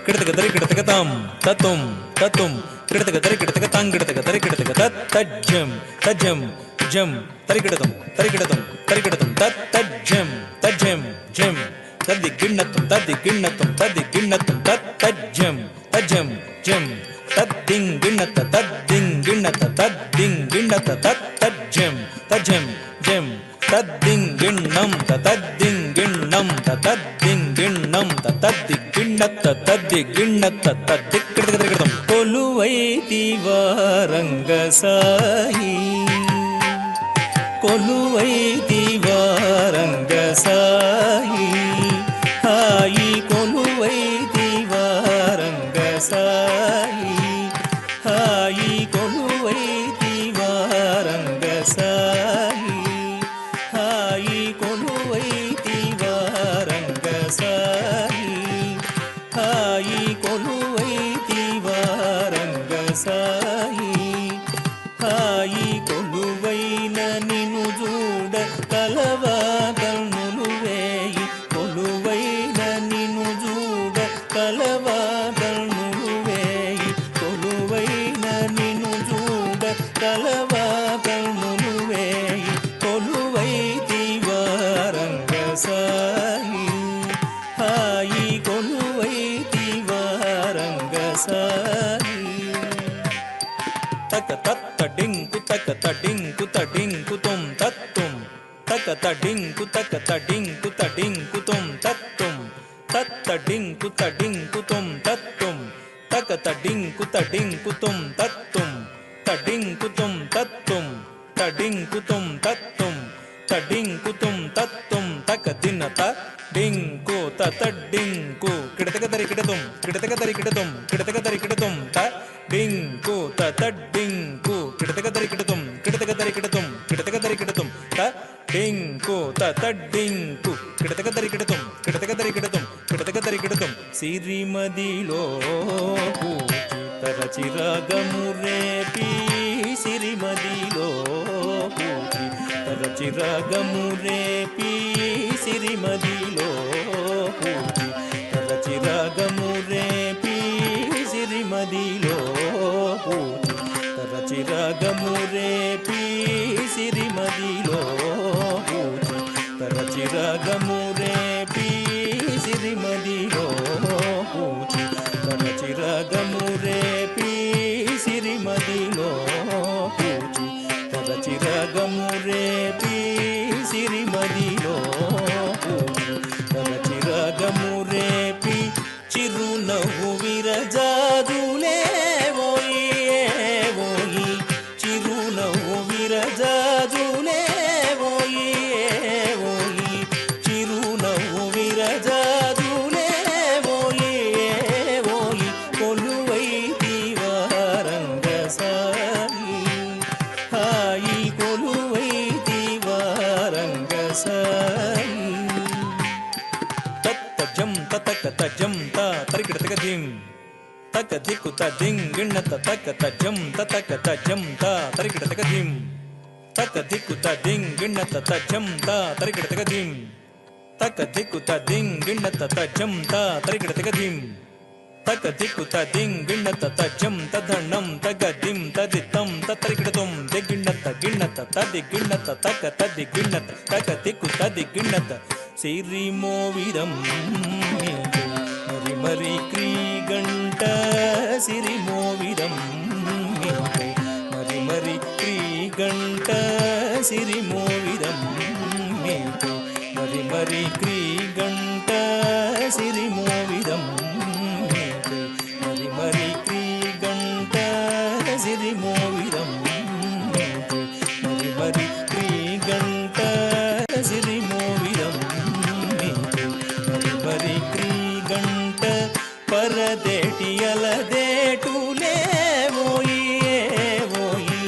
ಕಿಡತಕ ತರಿ ಕಿಡತಕ ತಾಂ ತತುಂ ತತುಂ ಕಿಡತಕ ತರಿ ಕಿಡತಕ ತಾಂ ಕಿಡತಕ ತರಿ ಕಿಡತಕ ತತ್ ತಜ್ಜಂ ತಜ್ಜಂ ಜಂ ತರಿ ಕಿಡತಂ ತರಿ ಕಿಡತಂ ತರಿ ಕಿಡತಂ ತತ್ ತಜ್ಜಂ ತಜ್ಜಂ ಜಂ ತದ್ದಿ ಗಿಣ್ಣತ್ತಂ ತದ್ದಿ ಗಿಣ್ಣತ್ತಂ ತದ್ದಿ ಗಿಣ್ಣತ್ತಂ ತತ್ ತಜ್ಜಂ ತಜ್ಜಂ ಜಂ ತದ್ದಿಂಗ್ ಗಿಣ್ಣತ್ತ ತದ್ದಿಂಗ್ ಗಿಣ್ಣತ್ತ ತದ್ದಿಂಗ್ ಗಿಣ್ಣತ್ತ ತತ್ ತಜ್ಜಂ ತಜ್ಜಂ ಜಂ ತದ್ದಿಂಗ್ ಗಿಣ್ಣಂ ತದ್ದಿಂಗ್ ಗಿಣ್ಣಂ ತದ್ದಿಂಗ್ ಗಿಣ್ಣಂ ತದ್ದಿ ಗಿಣ್ಣತ್ತ ತದ್ದಿ ಗಿಣ್ಣತ್ತ ತದ್ದಿ ಕಿಡತಂ ಕೊಲುವೈತಿವ ರಂಗಸಾಯಿ ಕೊಲುವೈತಿವ ರಂಗಸಾಯಿ ಹಾಯಿ ಕೊಲುವೈತಿವ ರಂಗಸಾಯಿ ಹಾಯಿ ಕೊಲುವೈತಿವ ರಂಗಸಾಯಿ ಹಾಯಿ ಕೊಲುವೈತಿವ ರಂಗಸಾಯಿ ಹಾಯಿ ಕೊಲುವೈತಿವ ರಂಗಸಾಯಿ ಹಾಯಿ ಕೊಲುವೈನ ನಿನು ಜೂಡ ಕಲವ ಕಣ್ಣುಲುವೇಯಿ ಕೊಲುವೈನ ನಿನು ಜೂಡ ಕಲವ ಕಣ್ಣುಲುವೇಯಿ ಕೊಲುವೈನ ನಿನು ಜೂಡ ಕಲವ ಕಣ್ಣುಲುವೇಯಿ ಕೊಲುವೈತಿವ ರಂಗಸಾಯಿ ಹಾಯಿ ಕೊಲುವೈತಿವ ರಂಗಸಾಯಿ ತಕ ತತ್ತ ಡಿಂಕು ತಕ ತಡಿಂಕು ತಡಿಂಕು ತುಂ ತತ್ತುಂ ತಕ ತಡಿಂಕು ತಕ ತಡಿಂಕು ತಡಿಂಕು ತುಂ ತತ್ತುಂ ತತ್ತ ಡಿಂಕು ತಡಿಂಕು ತುಂ ತತ್ತುಂ ತಕ ತಡಿಂಕು ತಡಿಂಕು ತುಂ ತತ್ತುಂ ತಡಿಂಕು ತುಂ ತತ್ತುಂ ತಡಿಂಕು ತುಂ ತತ್ತುಂ ತಡಿಂಕು ತುಂ ತತ್ತುಂ ತಕ ದಿನತ ಡಿಂಕು ತಡಿಂಕು ಕಿಡತಕ ತರಿ ಕಿಡತುಂ ಕಿಡತಕ ತರಿ ಕಿಡತುಂ ಕಿಡತಕ ತರಿ ಕಿಡತುಂ ತ ಡಿಂಕು ತಡಿಂಕು ಕಿಡತಕ ತರಿ ಕಿಡತುಂ ಕಿಡತಕ ತರಿ ಕಿಡತುಂ ಕಿಡತಕ ತರಿ ಕಿಡತುಂ ತ ಡಿಂಕು ತಡಿಂಕು ಕಿಡತಕ ತರಿ ಕಿಡತುಂ ಕಿಡತಕ ತರಿ ಕಿಡತುಂ ಕಿಡತಕ ತರಿ ಕಿಡತುಂ ಸಿರಿಮದಿಲೋ పూచి తరచిరాగమురేపి సిరిమదిలో పూచి తరచిరాగమురేపి సిరిమదిలో పూచి తరచిరాగమురేపి సిరిమదిలో పూచి తరచిరాగమురేపి సిరిమదిలో పూచి తరచిరాగమురేపి సిరిమదిలో పూచి తరచిరాగమురేపి సిరిమదిలో పూచి తరచిరాగమురేపి సిరిమదిలో పూచి తరచిరాగమురేపి చిరునవ్వు విరజాదులే ఓయి ఓయి చిరునవ్వు విరజాదులే ఓయి ఓయి చిరునవ్వు విరజాదులే ఓయి ఓయి కొలువైతివ రంగసాయి హాయి కొలువైతివ రంగసాయి తత్త జం తతక తజం త తరికిడతక జిం తక దిక్కు తజిం గిన్నత తక తజం తతక తజం త తరికిడతక జిం తక దిక్కు తజిం గిన్నత తజం త తరికిడతక జిం తక దిక్కు తజిం గిన్నత తజం త తరికిడతక జిం తక దిక్కు తజిం గిన్నత తజం తధణం తగదిం తదితం తరికిడతం దిగిన్నత గిన్నత తది గిన్నత తక తది గిన్నత తక దిక్కు తది గిన్నత సిరిమోవిదం మరి మరి క్రీగంట సిరిమోవిదం మరి మరి క్రీగంట సిరిమోవిదం మరి మరి క్రీగంట సిరిమోవిదం మరి మరి క్రీగంట సిరిమోవిదం మరి మరి క్రీగంట సిరిమోవిదం మరి క్రీగంట పరదేటియలదేటులే ఓయి ఓయి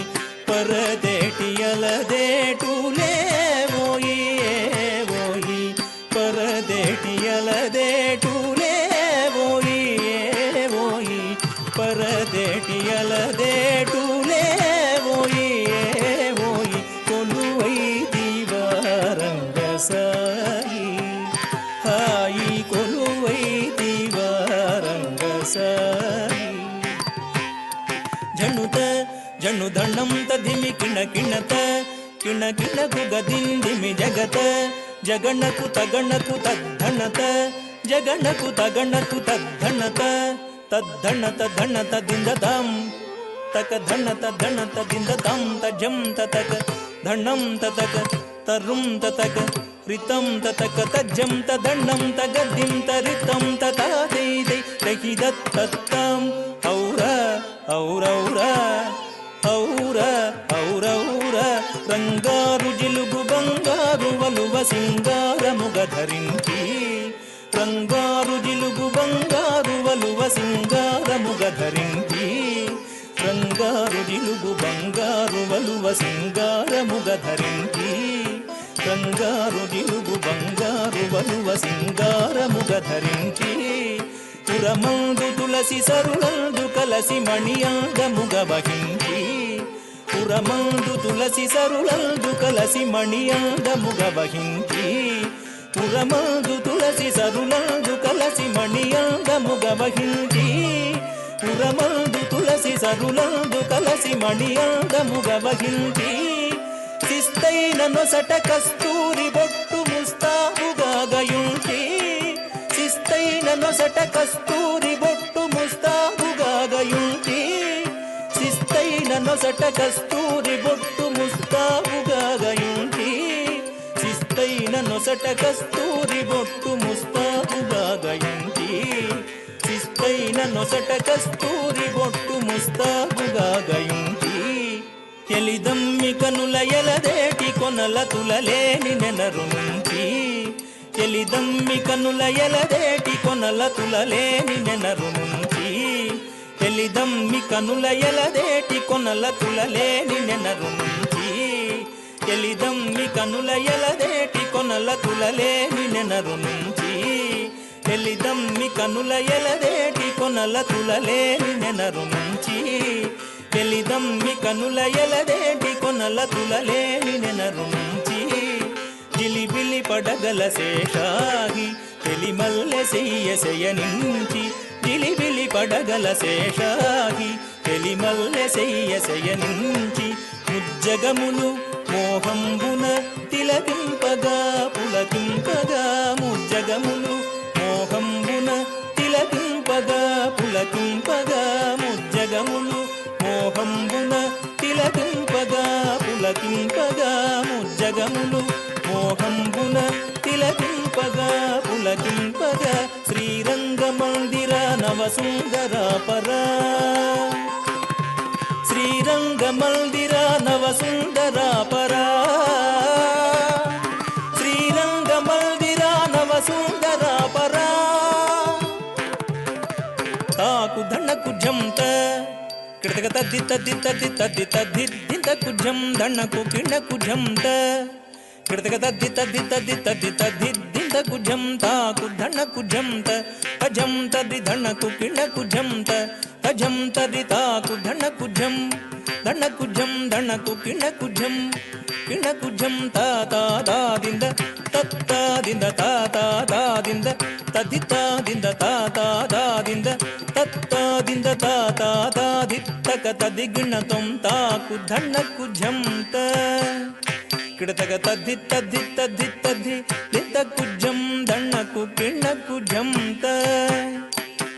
పరదేటియలదేటులే ఓయి ఓయి పరదేటియలదేటులే ఓయి ఓయి పరదేటియలదేటులే ఓయి ఓయి కొలువైతివ రంగసాయి హాయి కొలువైతివ రంగసాయి ಸಾರಿ ಜಣುತ ಜಣು ಧಣ್ಣಂ ತಧಿಮಿ ಕಿಣ ಕಿಣತ ಕಿಣ ಕಿಣಕು ಗದಿಂದಿಮಿ ಜಗತ ಜಗಣಕು ತಗಣಕು ತದ್ಧಣತ ಜಗಣಕು ತಗಣಕು ತದ್ಧಣತ ತದ್ಧಣತ ಧಣತ ದಿಂದ ದಂ ತಕ ಧಣತ ಧಣತ ದಿಂದ ದಂ ತಜಂ ತತಕ ಧಣ್ಣಂ ತತಕ ತರುಂ ತತಕ ರಿತಂ ತತಕ ತಜ್ಜಂ ತದಣ್ಣಂ ತಗದಿಂ ತರಿತಂ ತತಾ ದೈ ದೈ ದಹಿದತ್ ತತ್ತಂ ಔರ ಔರೌರ ಔರ ಔರೌರ ರಂಗಾರು ಜಿಲುಗು ಬಂಗಾರು వలువ సింగార ముగ ధరించి రంగారు జిలుగు బంగారు వలువ సింగార ముగ ధరించి రంగారు జిలుగు బంగారు వలువ సింగార ముగ ధరించి రంగారు జిలుగు బంగారు వలువ సింగార ముగ ధరించి పురమందు తులసి సరులందు కలసి మణియాంగ ముగ వహించి పురమందు తులసి సరులందు కలసి మణియాంగ ముగ వహించి పురమందు తులసి సరులందు కలసి మణియాంగ ముగ వహించి పురమందు తులసి సరులందు కలసి మణియాంగ ముగ వహించి శిస్తైన నొసట కస్తూరి బొట్టు ముస్తాబుగాగయుంచి శిస్తైన నొసట కస్తూరి బొట్టు ముస్తాబుగాగయుంచి శిస్తైన నొసట కస్తూరి బొట్టు ముస్తాబుగాగయుంచి శిస్తైన నొసట కస్తూరి బొట్టు ముస్తాబుగాగయుంచి శిస్తైన నొసట కస్తూరి బొట్టు ముస్తాబుగాగయుంచి ఎలిదమ్మి కనుల ఎలదేటి కొనల తులలేని నెనరు నుంచి ఎలిదమ్మి కనుల ఎలదేటి కొనల తులలేని నెనరు నుంచి ఎలిదమ్మి కనుల ఎలదేటి కొనల తులలేని నెనరు నుంచి ఎలిదమ్మి కనుల ఎలదేటి కొనల తులలేని నెనరు నుంచి ఎలిదమ్మి కనుల ఎలదేటి కొనల తులలేని నెనరు నుంచి ఎలిదమ్మి కనుల ఎలదేటి కొనల తులలేని నెనరు నుంచి జిలిబిలి పడగల శేషాగి తెలిమల్లె సెయ్య సెయనించి జిలిబిలి పడగల శేషాగి తెలిమల్లె సెయ్య సెయనించి ముజ్జగములు మోహంబున తిలకింపగా పులకింపగా ముజ్జగములు మోహంబున తిలకింపగా పులకింపగా ముజ్జగములు మోహంబున తిలకింపగా పులకింపగా ముజ్జగములు మోహంబున తిలకింపగా పులకింపగా శ్రీరంగ మందిర నవసుందరాపరా శ్రీరంగ మందిర నవసుందరాపరా శ్రీరంగ మందిర నవసుందరాపరా తాకు దండకు జంత కిడతక తద్ది తద్ది తద్ది తద్ది తద్ది దింతకు జం దండకు కిండకు జంత కిడతక తద్ది తద్ది తద్ది తద్ది తద్ది దింతకు జం తాకు దండకు జంత తజం తద్ది దండకు కిండకు జంత తజం తద్ది తాకు దండకు జం దండకు జం దండకు కిండకు జం కిండకు జం తా తా దా దింద తత్తా దింద తా తా దా దింద తద్ది తా దింద తా తా దా దింద తత్తా దింద తా తా దా దిత్తక తది గిణతం తాకు దండకు జంత కిడతక తద్ది తద్ది తద్ది తద్ది దిత్తకు జం దండకు కిండకు జంత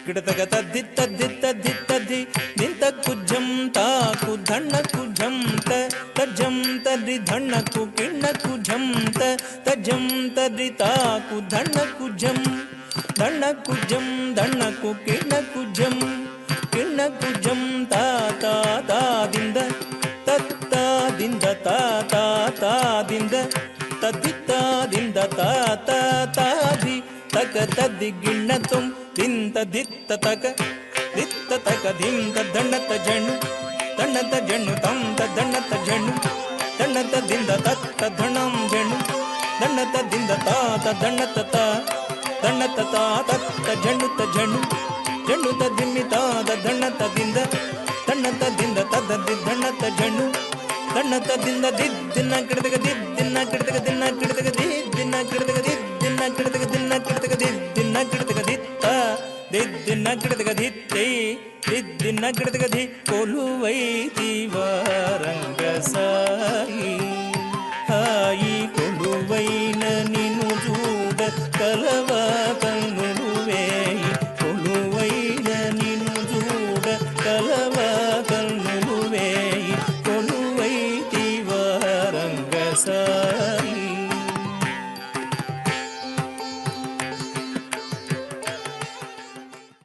కిడతక తద్ది తద్ది తద్ది తద్ది దింతకు జం తాకు దండకు జంత తజం తద్ది దండకు కిండకు జంత తజం తద్ది తాకు దండకు జం దండకు జం దండకు కిండకు జం కిండకు జం తా తా తా దింద తత్తా దింద తా తా తా దింద తద్దిత్తా దింద తా తా తా ది తక తద్ది గిణతం దింత దిత్త తక దిత్త తక దింత దండత జణు దండత జణు తంత దండత జణు దండత దింద తత్త ధణం జణు దండత దింద తాత దండత తా దండత తా తత్త జణుత జణు జణుత దిమ్మి తాద దండత దింద దండత దింద ತದ್ದಿ ದಣ್ಣತ ಜಣ್ಣು ದಣ್ಣತ ದಿಂದ ದಿನ್ನ ಕಿಡತಗ ದಿನ್ನ ಕಿಡತಗ ದಿನ್ನ ಕಿಡತಗ ದಿನ್ನ ಕಿಡತಗ ದಿನ್ನ ಕಿಡತಗ ದಿನ್ನ ಕಿಡತಗ ದಿನ್ನ ಕಿಡತಗ ದಿತ್ತ ದಿದ್ದಿನ ಗಿಡದಗ ಧಿತ್ತೈ ದಿದ್ದಿನ ಗಿಡದಗ ಧಿ ಕೊಲುವೈತಿವ ರಂಗ ಸಾಯಿ ಹಾಯಿ ಕೊಲುವೈನ ನೀನು ಜೂಡ ಕಲವ ಕಣ್ಣುವೇಯಿ ಕೊಲುವೈನ ನೀನು ಜೂಡ ಕಲವ ಕಣ್ಣುವೇಯಿ ಕೊಲುವೈತಿವ ರಂಗ ಸಾಯಿ